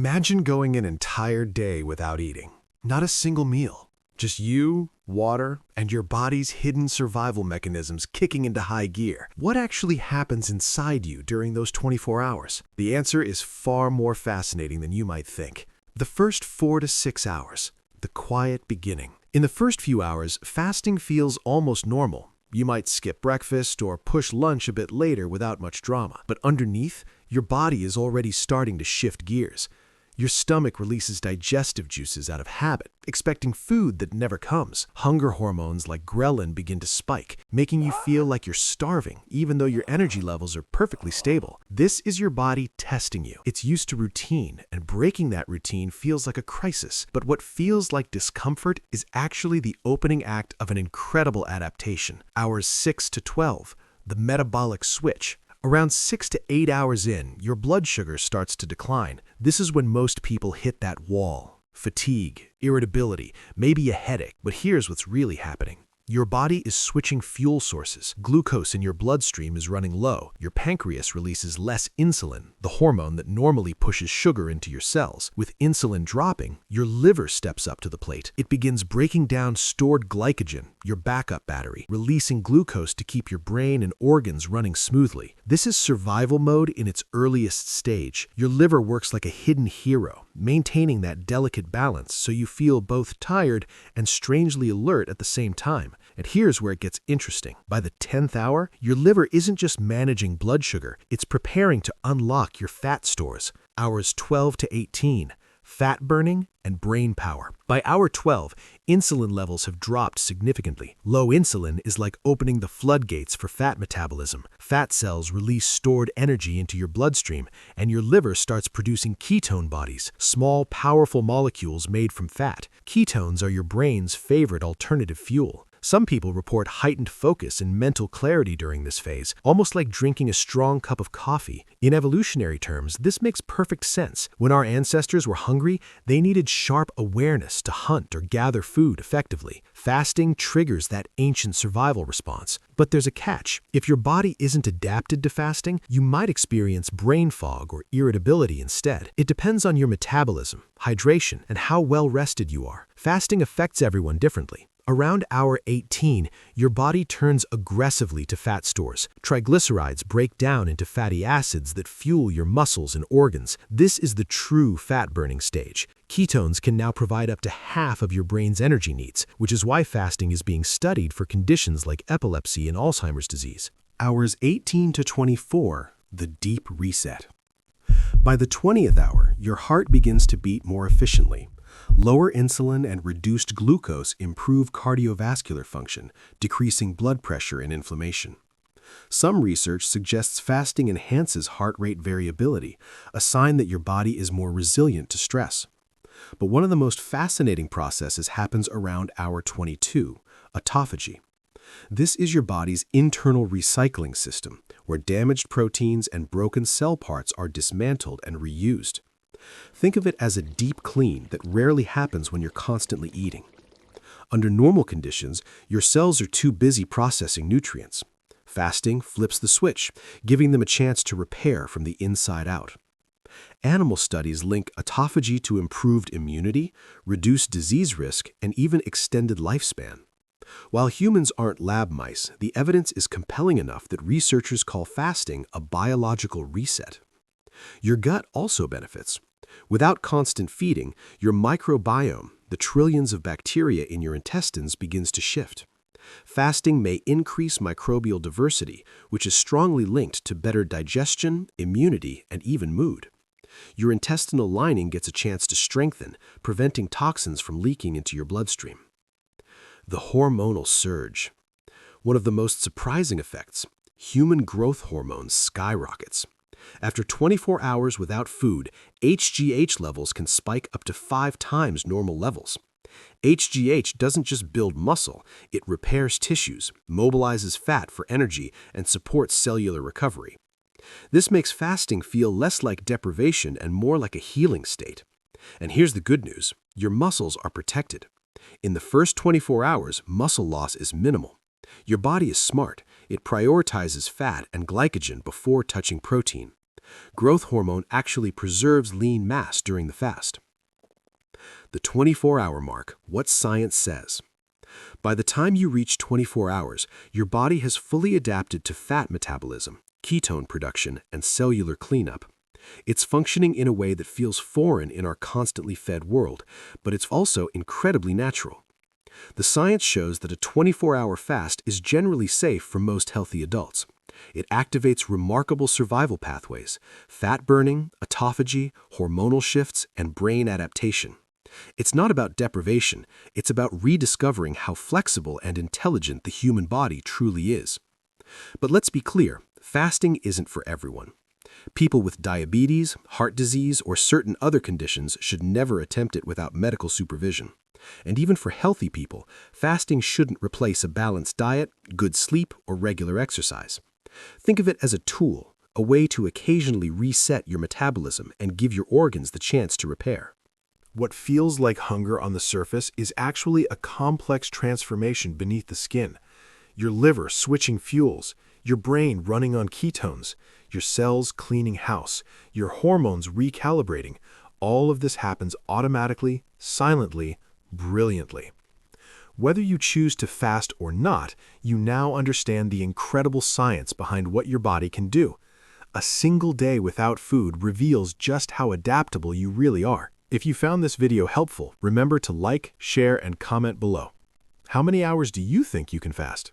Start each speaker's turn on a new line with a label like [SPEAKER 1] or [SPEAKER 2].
[SPEAKER 1] Imagine going an entire day without eating. Not a single meal. Just you, water, and your body's hidden survival mechanisms kicking into high gear. What actually happens inside you during those 24 hours? The answer is far more fascinating than you might think. The first 4 to 6 hours. The quiet beginning. In the first few hours, fasting feels almost normal. You might skip breakfast or push lunch a bit later without much drama. But underneath, your body is already starting to shift gears. Your stomach releases digestive juices out of habit, expecting food that never comes. Hunger hormones like ghrelin begin to spike, making you feel like you're starving, even though your energy levels are perfectly stable. This is your body testing you. It's used to routine, and breaking that routine feels like a crisis. But what feels like discomfort is actually the opening act of an incredible adaptation. Hours 6 to 12, the metabolic switch. Around 6 to 8 hours in, your blood sugar starts to decline. This is when most people hit that wall. Fatigue, irritability, maybe a headache. But here's what's really happening. Your body is switching fuel sources. Glucose in your bloodstream is running low. Your pancreas releases less insulin, the hormone that normally pushes sugar into your cells. With insulin dropping, your liver steps up to the plate. It begins breaking down stored glycogen, your backup battery, releasing glucose to keep your brain and organs running smoothly. This is survival mode in its earliest stage. Your liver works like a hidden hero, maintaining that delicate balance so you feel both tired and strangely alert at the same time. And here's where it gets interesting. By the 10th hour, your liver isn't just managing blood sugar, it's preparing to unlock your fat stores. Hours 12 to 18, fat burning and brain power. By hour 12, insulin levels have dropped significantly. Low insulin is like opening the floodgates for fat metabolism. Fat cells release stored energy into your bloodstream, and your liver starts producing ketone bodies, small, powerful molecules made from fat. Ketones are your brain's favorite alternative fuel. Some people report heightened focus and mental clarity during this phase, almost like drinking a strong cup of coffee. In evolutionary terms, this makes perfect sense. When our ancestors were hungry, they needed sharp awareness to hunt or gather food effectively. Fasting triggers that ancient survival response. But there's a catch. If your body isn't adapted to fasting, you might experience brain fog or irritability instead. It depends on your metabolism, hydration, and how well rested you are. Fasting affects everyone differently. Around hour 18, your body turns aggressively to fat stores. Triglycerides break down into fatty acids that fuel your muscles and organs. This is the true fat-burning stage. Ketones can now provide up to half of your brain's energy needs, which is why fasting is being studied for conditions like epilepsy and Alzheimer's disease. Hours 18 to 24, the deep reset. By the 20th hour, your heart begins to beat more efficiently. Lower insulin and reduced glucose improve cardiovascular function, decreasing blood pressure and inflammation. Some research suggests fasting enhances heart rate variability, a sign that your body is more resilient to stress. But one of the most fascinating processes happens around hour 22, autophagy. This is your body's internal recycling system, where damaged proteins and broken cell parts are dismantled and reused. Think of it as a deep clean that rarely happens when you're constantly eating. Under normal conditions, your cells are too busy processing nutrients. Fasting flips the switch, giving them a chance to repair from the inside out. Animal studies link autophagy to improved immunity, reduced disease risk, and even extended lifespan. While humans aren't lab mice, the evidence is compelling enough that researchers call fasting a biological reset. Your gut also benefits. Without constant feeding, your microbiome, the trillions of bacteria in your intestines, begins to shift. Fasting may increase microbial diversity, which is strongly linked to better digestion, immunity, and even mood. Your intestinal lining gets a chance to strengthen, preventing toxins from leaking into your bloodstream. The hormonal surge. One of the most surprising effects, human growth hormones skyrockets. After 24 hours without food, HGH levels can spike up to 5 times normal levels. HGH doesn't just build muscle, it repairs tissues, mobilizes fat for energy, and supports cellular recovery. This makes fasting feel less like deprivation and more like a healing state. And here's the good news, your muscles are protected. In the first 24 hours, muscle loss is minimal. Your body is smart. It prioritizes fat and glycogen before touching protein. Growth hormone actually preserves lean mass during the fast. The 24-hour mark, what science says. By the time you reach 24 hours, your body has fully adapted to fat metabolism, ketone production, and cellular cleanup. It's functioning in a way that feels foreign in our constantly fed world, but it's also incredibly natural. The science shows that a 24-hour fast is generally safe for most healthy adults. It activates remarkable survival pathways: fat burning, autophagy, hormonal shifts, and brain adaptation. It's not about deprivation, it's about rediscovering how flexible and intelligent the human body truly is. But let's be clear, fasting isn't for everyone. People with diabetes, heart disease, or certain other conditions should never attempt it without medical supervision. And even for healthy people, fasting shouldn't replace a balanced diet, good sleep, or regular exercise. Think of it as a tool, a way to occasionally reset your metabolism and give your organs the chance to repair. What feels like hunger on the surface is actually a complex transformation beneath the skin. Your liver switching fuels, your brain running on ketones, your cells cleaning house, your hormones recalibrating. All of this happens automatically, silently, brilliantly. Whether you choose to fast or not, you now understand the incredible science behind what your body can do. A single day without food reveals just how adaptable you really are. If you found this video helpful, remember to like, share, and comment below. How many hours do you think you can fast?